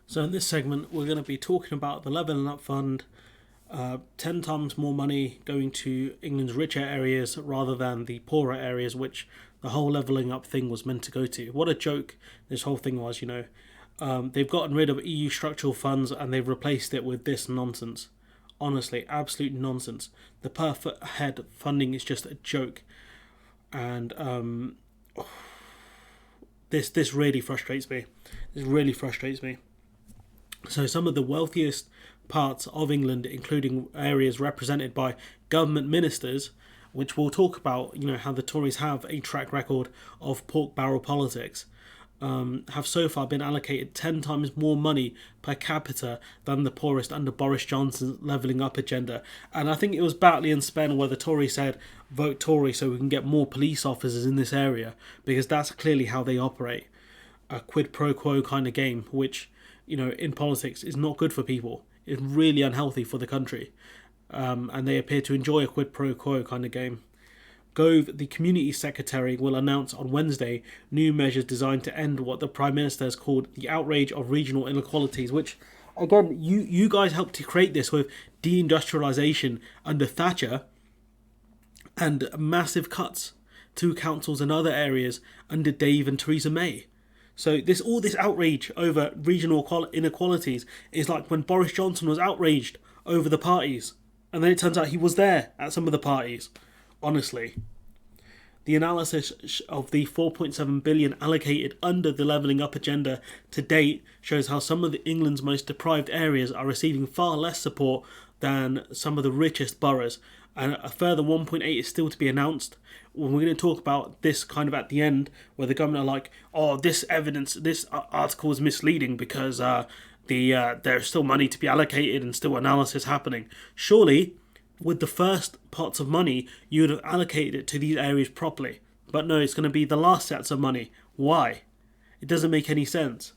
So in this segment, we're going to be talking about the Levelling Up Fund, 10 times more money going to England's richer areas rather than the poorer areas, which the whole levelling up thing was meant to go to. What a joke this whole thing was, you know. They've gotten rid of EU structural funds and they've replaced it with this nonsense. Honestly, absolute nonsense. The per head funding is just a joke. And this really frustrates me. This really frustrates me. So some of the wealthiest parts of England, including areas represented by government ministers, which we'll talk about, you know, how the Tories have a track record of pork barrel politics, have so far been allocated 10 times more money per capita than the poorest under Boris Johnson's levelling up agenda. And I think it was Batley and Spen where the Tories said, vote Tory so we can get more police officers in this area, because that's clearly how they operate. A quid pro quo kind of game, which, you know, in politics is not good for people. It's really unhealthy for the country. And they appear to enjoy a quid pro quo kind of game. Gove, the community secretary, will announce on Wednesday new measures designed to end what the Prime Minister has called the outrage of regional inequalities, which, again, you guys helped to create this with deindustrialisation under Thatcher and massive cuts to councils and other areas under Dave and Theresa May. So all this outrage over regional inequalities is like when Boris Johnson was outraged over the parties, and then it turns out he was there at some of the parties. Honestly, the analysis of the 4.7 billion allocated under the levelling up agenda to date shows how some of England's most deprived areas are receiving far less support than some of the richest boroughs, and a further 1.8 is still to be announced. When we're going to talk about this kind of at the end, where the government are like, oh, this article is misleading because there's still money to be allocated and still analysis happening. Surely, with the first pots of money, you would have allocated it to these areas properly. But no, it's going to be the last sets of money. Why? It doesn't make any sense.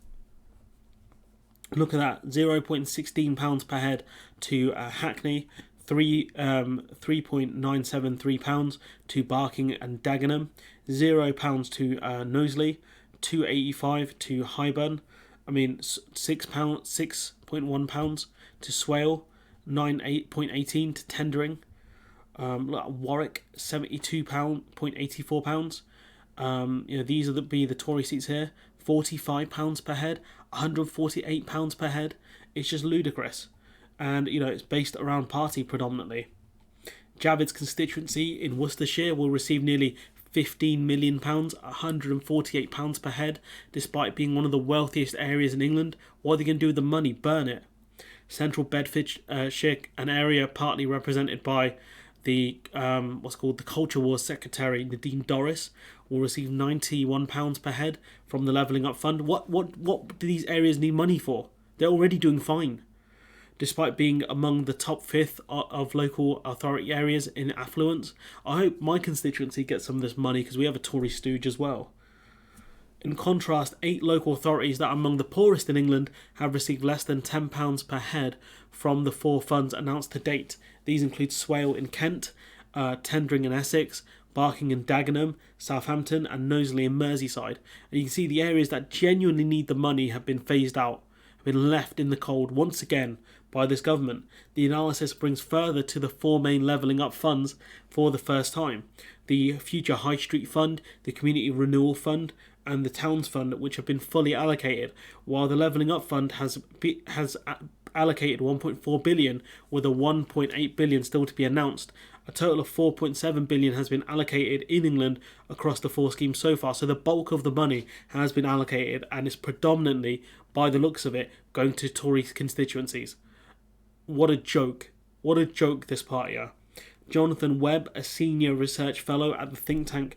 Look at that, £0.16 per head to Hackney, £3.973 to Barking and Dagenham, £0 to Knowsley, £2.85 to Highburn, £6.1 to Swale, 9.18 to Tendring, Warwick, £72.84. These are the Tory seats here. £45 per head, £148 per head. It's just ludicrous, and it's based around party predominantly. Javid's constituency in Worcestershire will receive nearly £15 million, £148 per head, despite being one of the wealthiest areas in England. What are they going to do with the money? Burn it. Central Bedfordshire, an area partly represented by the the Culture Wars Secretary Nadine Dorris, will receive £91 per head from the Levelling Up Fund. What do these areas need money for? They're already doing fine, despite being among the top fifth of local authority areas in affluence. I hope my constituency gets some of this money because we have a Tory stooge as well. In contrast, 8 local authorities that are among the poorest in England have received less than £10 per head from the 4 funds announced to date. These include Swale in Kent, Tendring in Essex, Barking in Dagenham, Southampton and Knowsley in Merseyside. And you can see the areas that genuinely need the money have been phased out, have been left in the cold once again by this government. The analysis brings further to the 4 main levelling up funds for the first time: the Future High Street Fund, the Community Renewal Fund and the Towns Fund, which have been fully allocated, while the Levelling Up Fund has allocated 1.4 billion, with a 1.8 billion still to be announced. A total of 4.7 billion has been allocated in England across the 4 schemes so far, so the bulk of the money has been allocated and is predominantly, by the looks of it, going to Tory constituencies. What a joke. What a joke this party are. Jonathan Webb, a senior research fellow at the think tank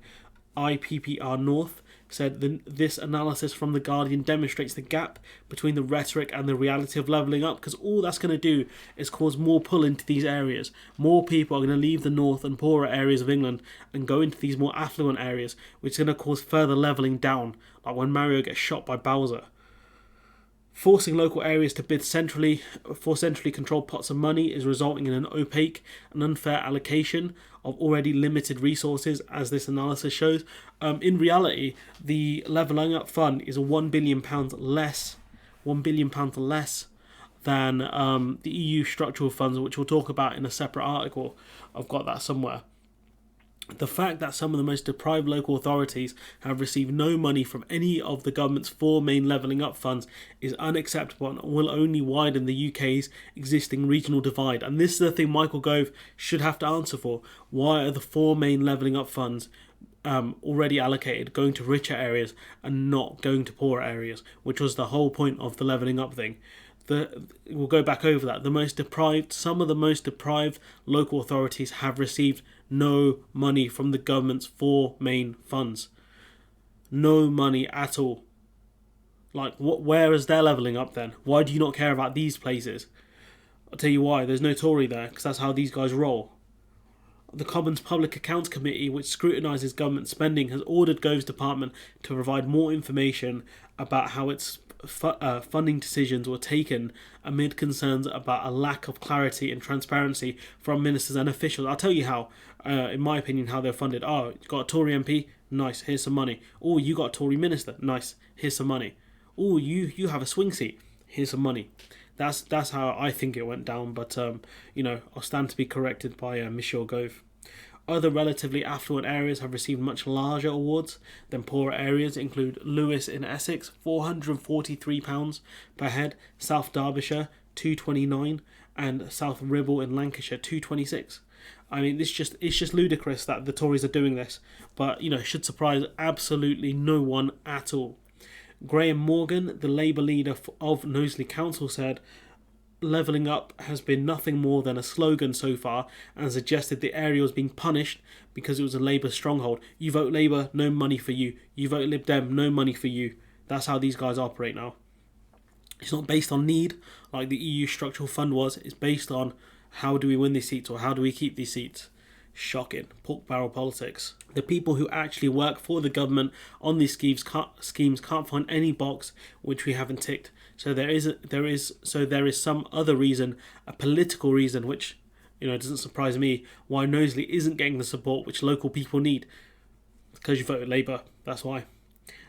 IPPR North, said this analysis from The Guardian demonstrates the gap between the rhetoric and the reality of levelling up, because all that's going to do is cause more pull into these areas. More people are going to leave the north and poorer areas of England and go into these more affluent areas, which is going to cause further levelling down, like when Mario gets shot by Bowser. Forcing local areas to bid centrally controlled pots of money is resulting in an opaque and unfair allocation of already limited resources, as this analysis shows. In reality, the Levelling Up Fund is £1 billion less £1 billion less than the EU structural funds, which we'll talk about in a separate article. I've got that somewhere. The fact that some of the most deprived local authorities have received no money from any of the government's four main levelling up funds is unacceptable and will only widen the UK's existing regional divide. And this is the thing Michael Gove should have to answer for. Why are the four main levelling up funds already allocated going to richer areas and not going to poorer areas, which was the whole point of the levelling up thing? We'll go back over that. Some of the most deprived local authorities have received no money from the government's four main funds. No money at all. Like, where is their levelling up then? Why do you not care about these places? I'll tell you why. There's no Tory there, because that's how these guys roll. The Commons Public Accounts Committee, which scrutinises government spending, has ordered Gove's department to provide more information about how its funding decisions were taken amid concerns about a lack of clarity and transparency from ministers and officials. I'll tell you how, in my opinion, how they're funded. Oh, you got a Tory MP? Nice, here's some money. Oh, you got a Tory minister? Nice, here's some money. Oh, you have a swing seat? Here's some money. That's how I think it went down, but I'll stand to be corrected by Michelle Gove. Other relatively affluent areas have received much larger awards than poorer areas, include Lewes in Essex, £443 per head, South Derbyshire, £229, and South Ribble in Lancashire, £226. I mean, it's just ludicrous that the Tories are doing this, but it should surprise absolutely no one at all. Graham Morgan, the Labour leader of Knowsley Council, said, "Levelling up has been nothing more than a slogan so far," and suggested the area was being punished because it was a Labour stronghold. You vote Labour, no money for you. You vote Lib Dem, no money for you. That's how these guys operate now. It's not based on need like the EU structural fund was. It's based on how do we win these seats or how do we keep these seats. Shocking. Pork barrel politics. The people who actually work for the government on these schemes can't find any box which we haven't ticked. So there is some other reason, a political reason, which doesn't surprise me, why Knowsley isn't getting the support which local people need. Because you voted Labour. That's why.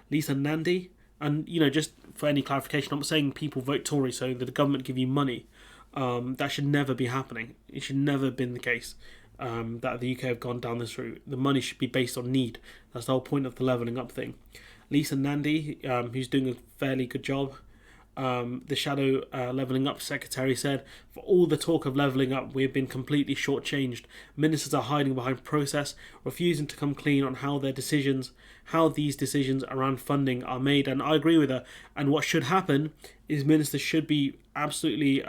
Lisa Nandy, and just for any clarification, I'm not saying people vote Tory so that the government give you money. That should never be happening. It should never have been the case. That the UK have gone down this route. The money should be based on need. That's the whole point of the levelling up thing. Lisa Nandy, who's doing a fairly good job, the shadow levelling up secretary, said, "For all the talk of levelling up, we have been completely shortchanged. Ministers are hiding behind process, refusing to come clean on how these decisions around funding are made." And I agree with her. And what should happen is ministers should be absolutely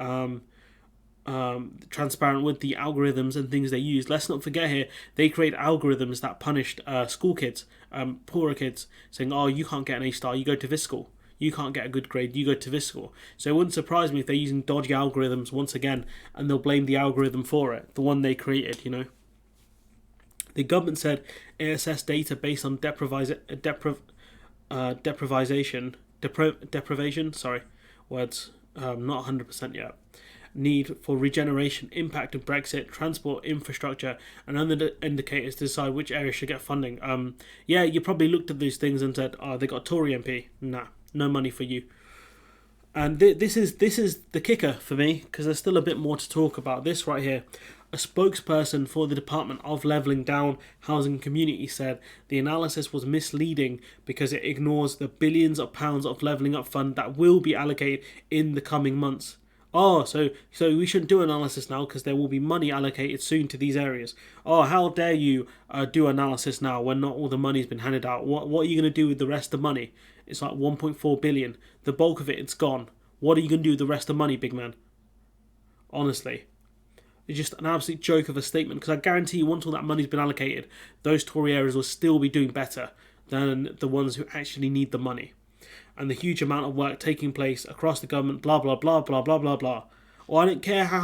transparent with the algorithms and things they use. Let's not forget here, they create algorithms that punished school kids, poorer kids, saying, "Oh, you can't get an A star, you go to this school. You can't get a good grade, you go to this school." So it wouldn't surprise me if they're using dodgy algorithms once again, and they'll blame the algorithm for it, the one they created, The government said it assessed data based on deprivation, not 100% yet, need for regeneration, impact of Brexit, transport infrastructure, and other indicators to decide which areas should get funding. You probably looked at these things and said, "Oh, they got Tory MP. Nah, no money for you." And this is the kicker for me, because there's still a bit more to talk about. This right here. A spokesperson for the Department of Levelling Down, Housing and Community said the analysis was misleading because it ignores the billions of pounds of levelling up fund that will be allocated in the coming months. Oh, so we shouldn't do analysis now because there will be money allocated soon to these areas. Oh, how dare you do analysis now when not all the money's been handed out? What are you going to do with the rest of the money? It's like 1.4 billion. The bulk of it's gone. What are you going to do with the rest of the money, big man? Honestly. It's just an absolute joke of a statement, because I guarantee you once all that money's been allocated, those Tory areas will still be doing better than the ones who actually need the money. And the huge amount of work taking place across the government, blah, blah, blah, blah, blah, blah, blah. Well, I don't care how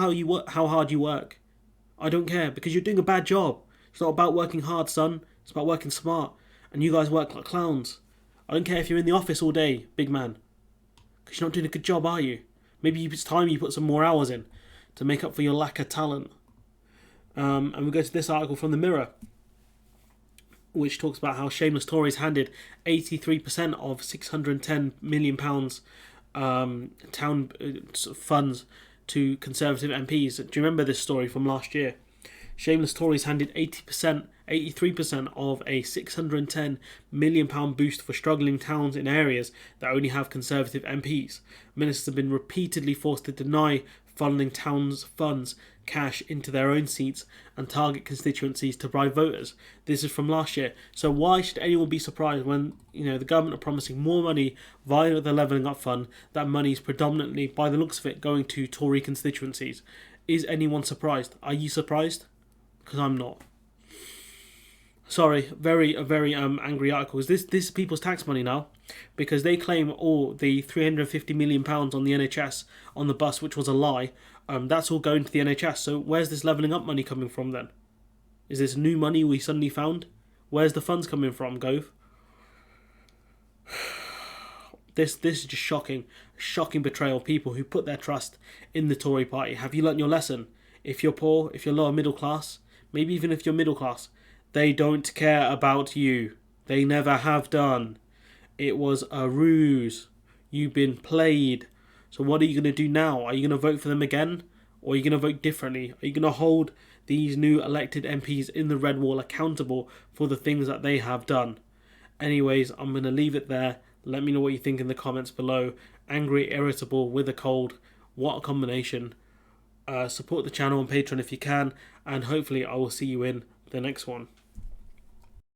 hard you work. I don't care, because you're doing a bad job. It's not about working hard, son. It's about working smart. And you guys work like clowns. I don't care if you're in the office all day, big man. Because you're not doing a good job, are you? Maybe it's time you put some more hours in to make up for your lack of talent. And we go to this article from the Mirror, which talks about how shameless Tories handed 83% of £610 million town funds to Conservative MPs. Do you remember this story from last year? Shameless Tories handed 80%, 83% of a £610 million boost for struggling towns in areas that only have Conservative MPs. Ministers have been repeatedly forced to deny funneling towns' funds cash into their own seats and target constituencies to bribe voters. This is from last year. So why should anyone be surprised when the government are promising more money via the Levelling Up Fund? That money is predominantly, by the looks of it, going to Tory constituencies. Is anyone surprised? Are you surprised? Because I'm not. Sorry, a very angry article. This is people's tax money now, because they claim all the £350 million on the NHS on the bus, which was a lie. That's all going to the NHS. So where's this levelling up money coming from then? Is this new money we suddenly found? Where's the funds coming from, Gove? This is just shocking betrayal of people who put their trust in the Tory party. Have you learnt your lesson? If you're poor, if you're lower middle class, maybe even if you're middle class, they don't care about you. They never have done. It was a ruse. You've been played. So what are you going to do now? Are you going to vote for them again? Or are you going to vote differently? Are you going to hold these new elected MPs in the Red Wall accountable for the things that they have done? Anyways, I'm going to leave it there. Let me know what you think in the comments below. Angry, irritable, with a cold. What a combination. Support the channel on Patreon if you can. And hopefully I will see you in the next one.